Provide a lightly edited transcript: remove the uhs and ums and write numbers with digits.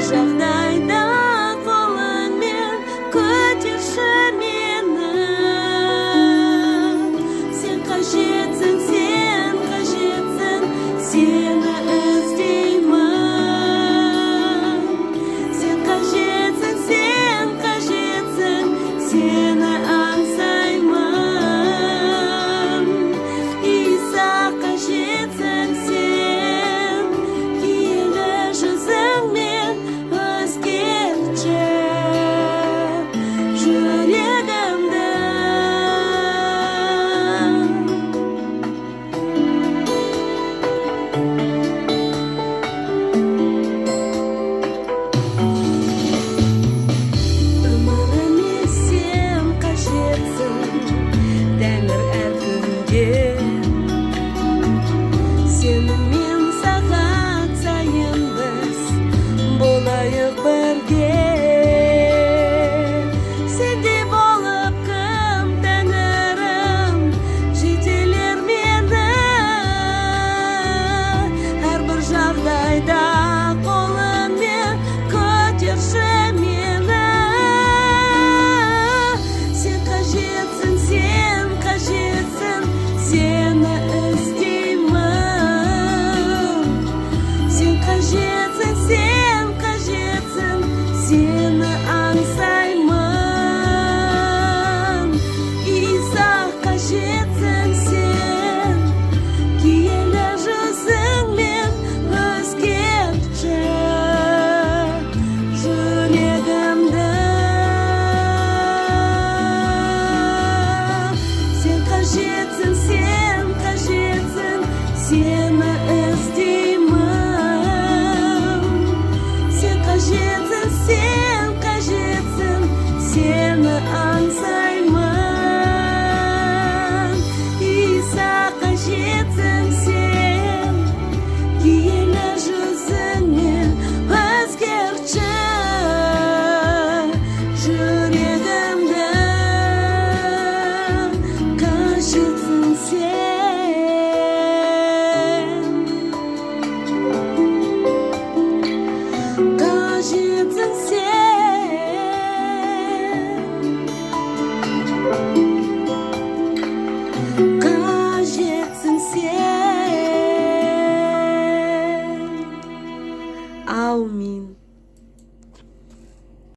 жағдайда қолыңмен көтерші мені. Сен қажетсің, сені іздеймін. Сен қажетсің, сені аңсаймын. Иса, қажетсің сен, киелі жүзіңмен өзгертші жүрегімді. Өміріме сен қажетсің, Тәңір әр күнде. Сенімен сағат сайын біз болайық бірге. Сендей болып кім, Тәңірім, жетелер мені. Әрбір жағдайда қолыңмен көтерші мені. Сен қажетсің, сені іздеймін. Сен қажетсің, сені аңсаймын. Иса, қажетсің сен, киелі жүзіңмен өзгертші жүрегімді. Сен қажетсің, сені іздеймін. Сен қажетсің, сені аңсаймын. Иса, қажетсің сен, киелі жүзіңмен өзгертші жүрегімді. Қажетсің сен, қажетсің сен.